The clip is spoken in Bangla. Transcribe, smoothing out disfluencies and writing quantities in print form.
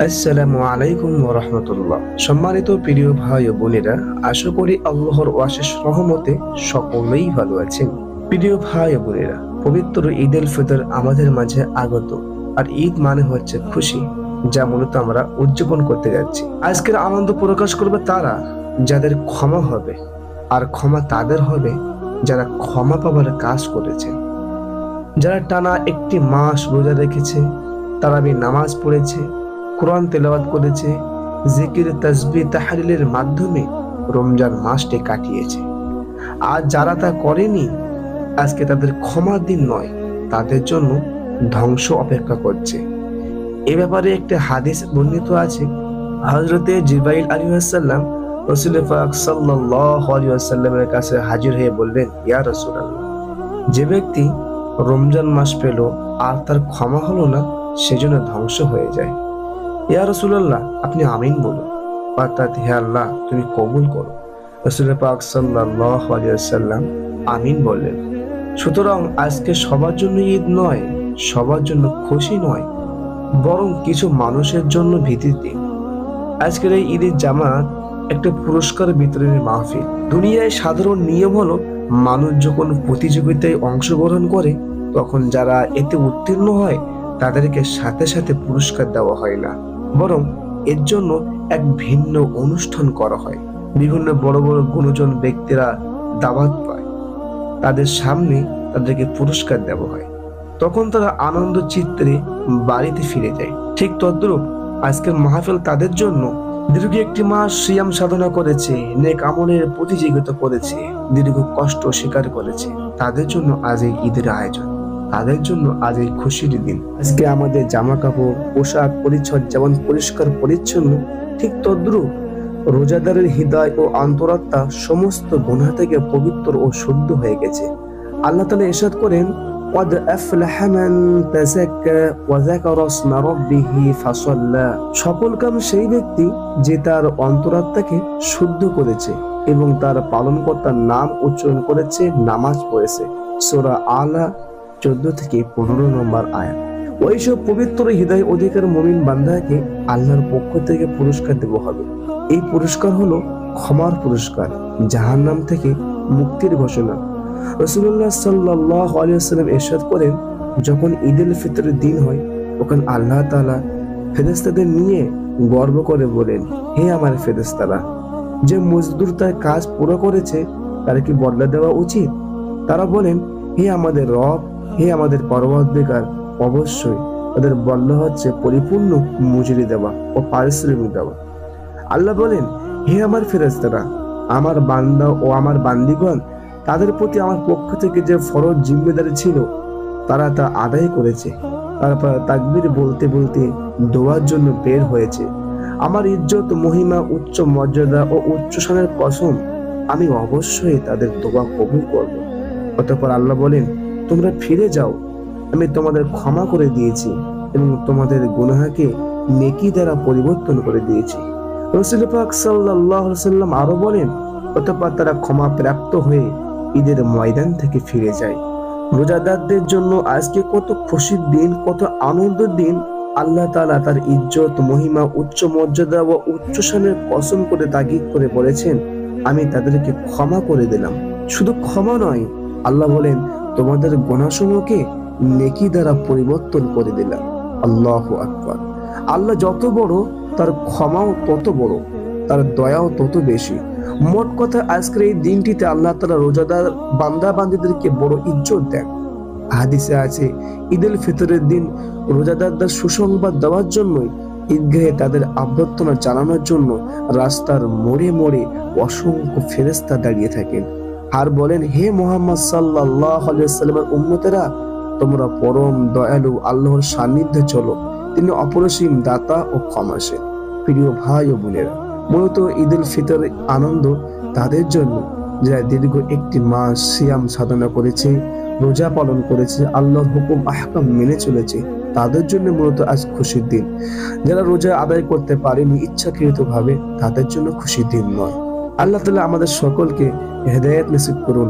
আসসালামু আলাইকুম ওয়া রাহমাতুল্লাহ। সম্মানিত প্রিয় ভাই ও বোনেরা, আশা করি আল্লাহর অশেষ রহমতে সকলেই ভালো আছেন। প্রিয় ভাই ও বোনেরা, পবিত্র ঈদ উল ফিতর আমাদের মাঝে আগত। আর ঈদ মানে হচ্ছে খুশি, যা মূলত আমরা উদযাপন করতে যাচ্ছি। আজকের আনন্দ প্রকাশ করবে তারা যাদের ক্ষমা হবে, আর ক্ষমা তাদের হবে যারা ক্ষমা পাবার কাজ করেছে, যারা টানা একটি মাস রোজা রেখেছে, তারাবি নামাজ পড়েছে, কোরআন তেলাওয়াত করেছে, জিকির তাসবিহ তাহলিলের মাধ্যমে রমজান মাসটি কাটিয়েছে। আর যারা তা করেনি, আজকে তাদের ক্ষমার দিন নয়, তাদের জন্য ধ্বংস অপেক্ষা করছে। এ ব্যাপারে একটি হাদিস বর্ণিত আছে। হযরতে জিবরাইল আলাইহিস সালাম রাসূল পাক সাল্লাল্লাহু আলাইহি ওয়াসাল্লামের কাছে হাজির হয়ে বললেন, ইয়া রাসূলুল্লাহ, যে ব্যক্তি রমজান মাস পেল আর তার ক্ষমা হলো না, সেজন্য ধ্বংস হয়ে যায়। ইয়া রাসূলুল্লাহ, আপনি আমিন বলুন, অর্থাৎ হে আল্লাহ, তুমি কবুল করো। রাসূল পাক সাল্লাল্লাহু আলাইহি ওয়াসাল্লাম আমিন বললেন। সুতরাং আজকে সবার জন্য ঈদ নয়, সবার জন্য খুশি নয়, বরং কিছু মানুষের জন্য ভীতির দিন। আজকের এই ঈদের জামাত একটা পুরস্কার বিতরণের মাহফিল। দুনিয়ায় সাধারণ নিয়ম হলো, মানুষ যখন প্রতিযোগিতায় অংশগ্রহণ করে, তখন যারা এতে উত্তীর্ণ হয় তাদেরকে সাথে সাথে পুরস্কার দেওয়া হয় না, বরং এর জন্য এক ভিন্ন অনুষ্ঠান করা হয়। বিভিন্ন বড় বড় গুণজন ব্যক্তিরা দাওয়াত পায়, তাদের সামনে তাদেরকে পুরস্কার দেওয়া হয়। তখন তারা আনন্দ চিত্রে বাড়িতে ফিরে যায়। ঠিক তদ্রূপ আজকের মাহফিল তাদের জন্য। দীর্ঘ একটি মাস সিয়াম সাধনা করেছে, নেক আমলের প্রতিযোগিতা করেছে, দীর্ঘ কষ্ট স্বীকার করেছে, তাদের জন্য আজ এই ঈদের আয়োজন, তাদের জন্য আজ এই খুশির দিন। আজকে আমাদের জামা কাপড়, পোশাক পরিচ্ছদ যেমন পরিষ্কার পরিচ্ছন্ন, ঠিক তদ্রূপ রোজাদারের হৃদয় ও অন্তরাত্মা সমস্ত গুনাহ থেকে পবিত্র ও শুদ্ধ হয়ে গেছে। আল্লাহ তাআলা ইরশাদ করেন, قد أفلح من تزكى وذكر اسم ربه فصلى। সফলকাম সেই ব্যক্তি যে তার অন্তরাত্মাকে শুদ্ধ করেছে এবং তার পালনকর্তার নাম উচ্চারণ করেছে, নামাজ পড়েছে। সূরা আলা 14 থেকে 15 নম্বর আয়াত। ওইসব পবিত্র হৃদয় অধিকার মুমিন বান্দাকে আল্লাহর পক্ষ থেকে পুরস্কার দেওয়া হবে। এই পুরস্কার হলো ক্ষমার পুরস্কার, জাহান্নাম থেকে মুক্তির ঘোষণা। রাসূলুল্লাহ সাল্লাল্লাহু আলাইহি ওয়াসাল্লাম ইরশাদ করেন, যখন ঈদ উল ফিতরের দিন হয়, তখন আল্লাহ তাআলা ফেরেশতাদের নিয়ে গর্ব করে বলেন, হে আমার ফেরেশতারা, যে মজদুর তার কাজ পুরো করেছে তার কি বদলা দেওয়া উচিত? তারা বলেন, হে আমাদের রব, হে আমাদের পরওয়ারদিগার, অবশ্যই তাদের বদলা হচ্ছে পরিপূর্ণ মজুরি দেওয়া ও পারিশ্রমিক দেওয়া। আল্লাহ বলেন, হে আমার ফেরেশতারা, আমার বান্দা ও আমার বান্দিগণ তাদের প্রতি আমার পক্ষ থেকে যে ফরজ জিম্মেদারি ছিল তারা তা আদায় করেছে। তারপর তাকবীর বলতে বলতে দোয়ার জন্য বের হয়েছে। আমার ইজ্জত, মহিমা, উচ্চ মর্যাদা ও উচ্চ শানের কসম, আমি অবশ্যই তাদের দোয়া কবুল করব। অতঃপর আল্লাহ বলেন, তোমরা ফিরে যাও, আমি তোমাদের ক্ষমা করে দিয়েছি এবং তোমাদের গুনাহকে নেকি দ্বারা পরিবর্তন করে দিয়েছি। রাসূল পাক সাল্লাল্লাহু আলাইহি ওয়াসাল্লাম আরো বলেন, অতঃপর তারা ক্ষমা প্রাপ্ত হয়ে ঈদের ময়দান থেকে ফিরে যায়। রোজাদারদের জন্য আজকে কত খুশির দিন, কত আনন্দের দিন। আল্লাহ তাআলা তার ইজ্জত, মহিমা, উচ্চ মর্যাদা ও উচ্চ শানের কসম করে তাগিদ করে বলেছেন, আমি তাদেরকে ক্ষমা করে দিলাম। শুধু ক্ষমা নয়, আল্লাহ বলেন, তোমাদের গুনাহসমূহকে নেকি দ্বারা পরিবর্তন করে দিলাম। আল্লাহু আকবার। আল্লাহ যত বড়, তার ক্ষমাও তত বড়, তার দয়াও তত বেশি। মোট কথা, আজকের এই দিনটিতে আল্লাহ তাআলা রোজাদার বান্দা বান্দীদেরকে বড় ইজ্জত দেন। হাদিসে আছে, ঈদ উল ফিতরের দিন রোজাদারদের সুসংবাদ দেওয়ার জন্য ঈদগাহে তাদের অভ্যর্থনা জানানোর জন্য রাস্তার মোড়ে মোড়ে অসংখ্য ফেরেশতা দাঁড়িয়ে থাকেন আর বলেন, হে মুহাম্মদ সাল্লাল্লাহু আলাইহি ওয়াসাল্লামের উম্মতেরা, তোমরা পরম দয়ালু আল্লাহর সান্নিধ্যে চলো, তিনি অপরিসীম দাতা ও ক্ষমাশীল। প্রিয় ভাই ও বোনেরা, মূলত ঈদ উল ফিতর আনন্দ তাদের জন্য যারা দীর্ঘ একটি মাস সিয়াম সাধনা করেছে, রোজা পালন করেছে, আল্লাহর হুকুম আহকাম মেনে চলেছে, তাদের জন্য মূলত আজ খুশির দিন। যারা রোজা আদায় করতে পারেনি ইচ্ছাকৃতভাবে, তাদের জন্য খুশির দিন নয়। আল্লাহ তাআলা আমাদের সকলকে হেদায়েত নসিব করুন।